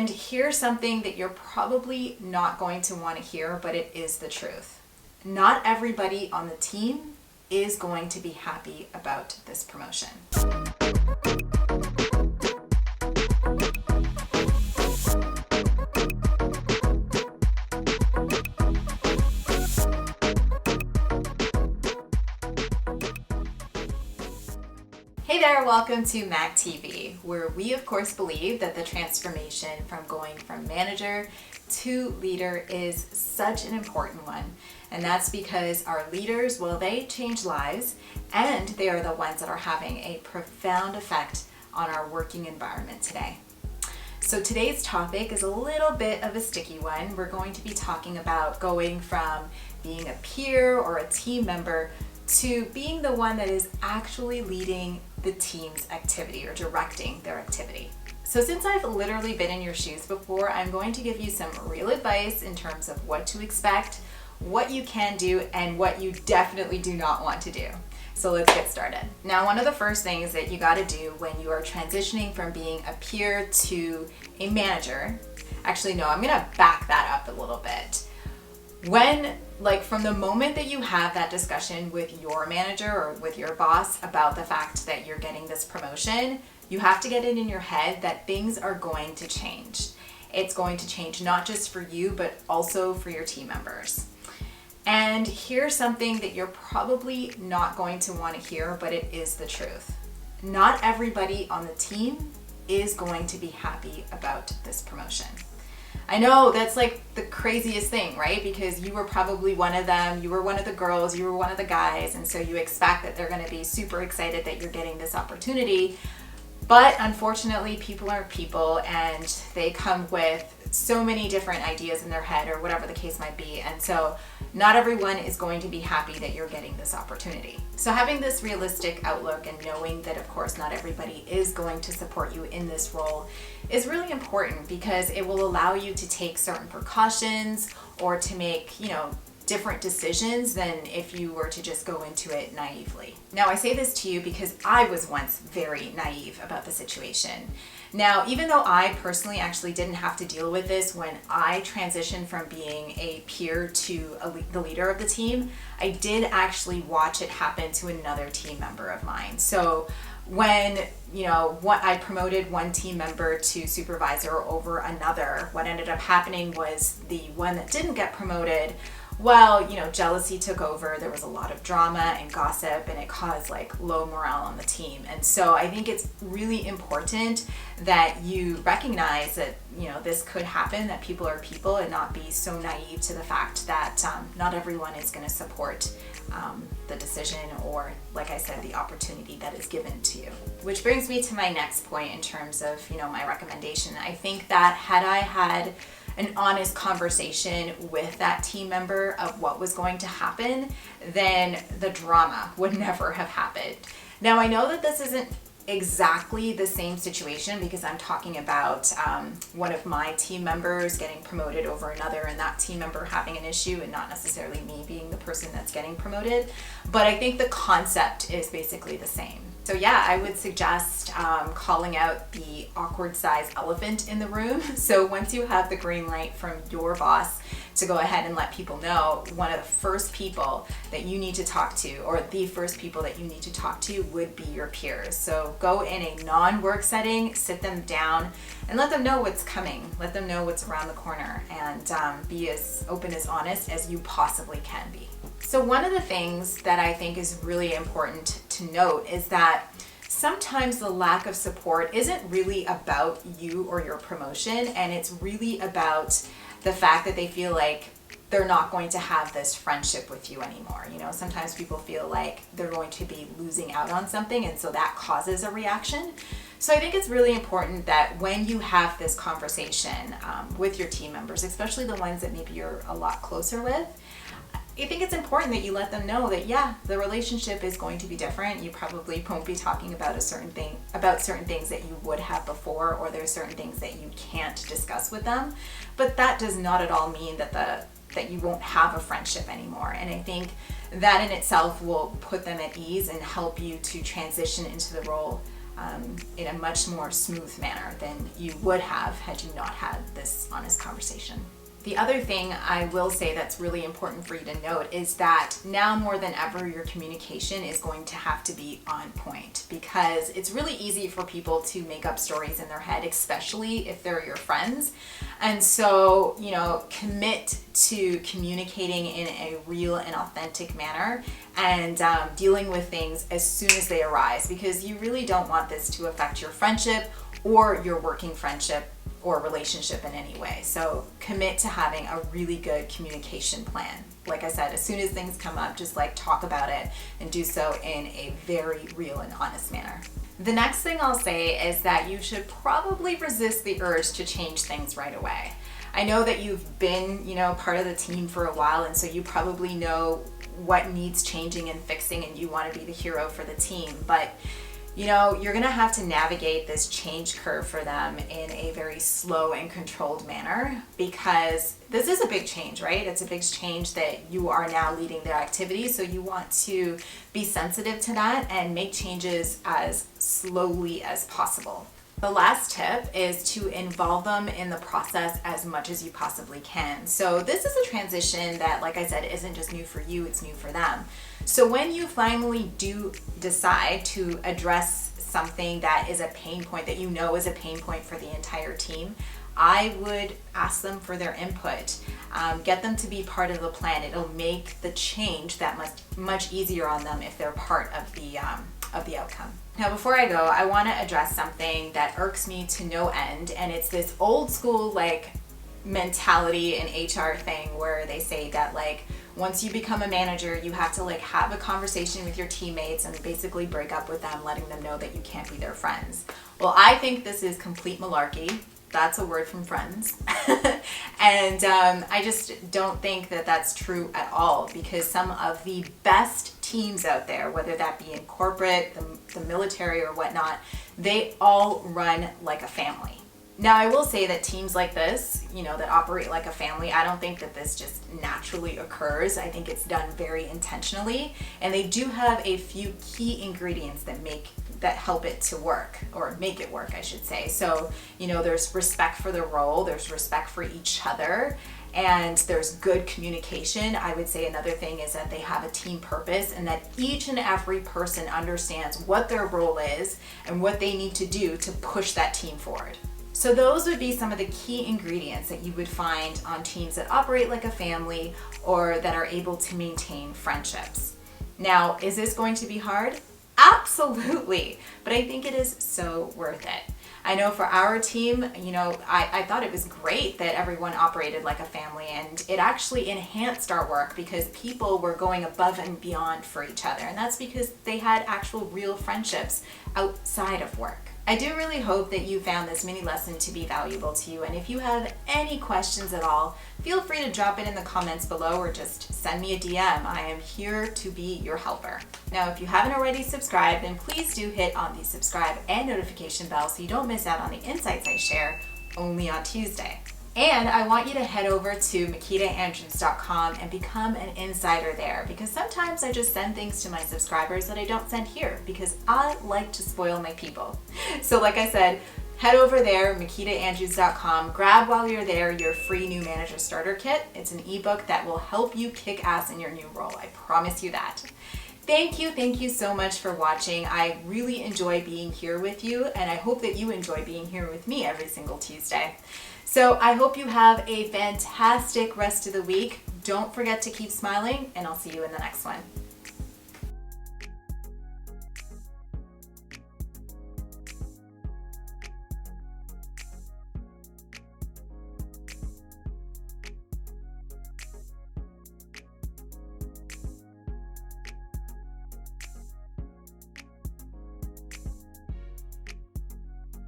And here's something that you're probably not going to want to hear, but it is the truth. Not everybody on the team is going to be happy about this promotion. Hey there, welcome to Mac TV, where we of course believe that the transformation from going from manager to leader is such an important one. And that's because our leaders, well, they change lives, and they are the ones that are having a profound effect on our working environment today. So today's topic is a little bit of a sticky one. We're going to be talking about going from being a peer or a team member to being the one that is actually leading the team's activity or directing their activity. So since I've literally been in your shoes before, I'm going to give you some real advice in terms of what to expect, what you can do, and what you definitely do not want to do. So let's get started. Now, one of the first things that you got to do when you are transitioning from being a peer to a manager, actually no, I'm going to back that up a little bit. From the moment that you have that discussion with your manager or with your boss about the fact that you're getting this promotion, you have to get it in your head that things are going to change. It's going to change not just for you, but also for your team members. And here's something that you're probably not going to want to hear, but it is the truth. Not everybody on the team is going to be happy about this promotion. I know that's like the craziest thing, right? Because you were probably one of them, you were one of the girls, you were one of the guys, and so you expect that they're going to be super excited that you're getting this opportunity. But unfortunately, people are people, and they come with so many different ideas in their head or whatever the case might be. And so not everyone is going to be happy that you're getting this opportunity. So having this realistic outlook and knowing that, of course, not everybody is going to support you in this role is really important, because it will allow you to take certain precautions or to make, different decisions than if you were to just go into it naively. Now, I say this to you because I was once very naive about the situation. Now, even though I personally actually didn't have to deal with this when I transitioned from being a peer to the leader of the team, I did actually watch it happen to another team member of mine. So when I promoted one team member to supervisor over another, what ended up happening was the one that didn't get promoted, jealousy took over. There was a lot of drama and gossip, and it caused low morale on the team. And so I think it's really important that you recognize that, this could happen, that people are people, and not be so naive to the fact that not everyone is going to support the decision or, like I said, the opportunity that is given to you. Which brings me to my next point in terms of, my recommendation. I think that had I had an honest conversation with that team member of what was going to happen, then the drama would never have happened. Now, I know that this isn't exactly the same situation, because I'm talking about one of my team members getting promoted over another, and that team member having an issue, and not necessarily me being the person that's getting promoted. But I think the concept is basically the same. So yeah, I would suggest calling out the awkward size elephant in the room. So once you have the green light from your boss to go ahead and let people know, one of the first people that you need to talk to, or the first people that you need to talk to, would be your peers. So go in a non-work setting, sit them down, and let them know what's coming. Let them know what's around the corner, and be as open, as honest as you possibly can be. So one of the things that I think is really important to note is that sometimes the lack of support isn't really about you or your promotion, and it's really about the fact that they feel like they're not going to have this friendship with you anymore. Sometimes people feel like they're going to be losing out on something, and so that causes a reaction. So I think it's really important that when you have this conversation with your team members, especially the ones that maybe you're a lot closer with, I think it's important that you let them know that, yeah, the relationship is going to be different. You probably won't be talking about certain things that you would have before, or there's certain things that you can't discuss with them. But that does not at all mean that you won't have a friendship anymore. And I think that in itself will put them at ease and help you to transition into the role in a much more smooth manner than you would have had you not had this honest conversation. The other thing I will say that's really important for you to note is that now more than ever, your communication is going to have to be on point, because it's really easy for people to make up stories in their head, especially if they're your friends. And so, commit to communicating in a real and authentic manner, and dealing with things as soon as they arise, because you really don't want this to affect your friendship or your working friendship or relationship in any way. So commit to having a really good communication plan. Like I said, as soon as things come up, just talk about it and do so in a very real and honest manner. The next thing I'll say is that you should probably resist the urge to change things right away. I know that you've been, part of the team for a while, and so you probably know what needs changing and fixing, and you want to be the hero for the team. But you're gonna have to navigate this change curve for them in a very slow and controlled manner, because this is a big change, right? It's a big change that you are now leading their activities. So you want to be sensitive to that and make changes as slowly as possible. The last tip is to involve them in the process as much as you possibly can. So this is a transition that, like I said, isn't just new for you, it's new for them. So when you finally do decide to address something that is a pain point, that is a pain point for the entire team, I would ask them for their input. Get them to be part of the plan. It'll make the change that much easier on them if they're part of the outcome. Now, before I go, I want to address something that irks me to no end, and it's this old school mentality and HR thing where they say that once you become a manager, you have to have a conversation with your teammates and basically break up with them, letting them know that you can't be their friends. Well, I think this is complete malarkey. That's a word from Friends. And I just don't think that that's true at all, because some of the best teams out there, whether that be in corporate, the military or whatnot, they all run like a family. Now, I will say that teams like this, that operate like a family, I don't think that this just naturally occurs. I think it's done very intentionally, and they do have a few key ingredients that help it to work, or make it work, I should say. So, there's respect for the role, there's respect for each other, and there's good communication. I would say another thing is that they have a team purpose, and that each and every person understands what their role is and what they need to do to push that team forward. So those would be some of the key ingredients that you would find on teams that operate like a family or that are able to maintain friendships. Now, is this going to be hard? Absolutely, but I think it is so worth it. I know for our team, I thought it was great that everyone operated like a family, and it actually enhanced our work because people were going above and beyond for each other, and that's because they had actual real friendships outside of work. I do really hope that you found this mini lesson to be valuable to you, and if you have any questions at all, feel free to drop it in the comments below or just send me a DM. I am here to be your helper. Now, if you haven't already subscribed, then please do hit on the subscribe and notification bell so you don't miss out on the insights I share only on Tuesday. And I want you to head over to MakitaAndrews.com and become an insider there, because sometimes I just send things to my subscribers that I don't send here because I like to spoil my people. So like I said, head over there, MakitaAndrews.com. Grab while you're there your free new manager starter kit. It's an ebook that will help you kick ass in your new role. I promise you that. Thank you so much for watching. I really enjoy being here with you, and I hope that you enjoy being here with me every single Tuesday. So I hope you have a fantastic rest of the week. Don't forget to keep smiling, and I'll see you in the next one.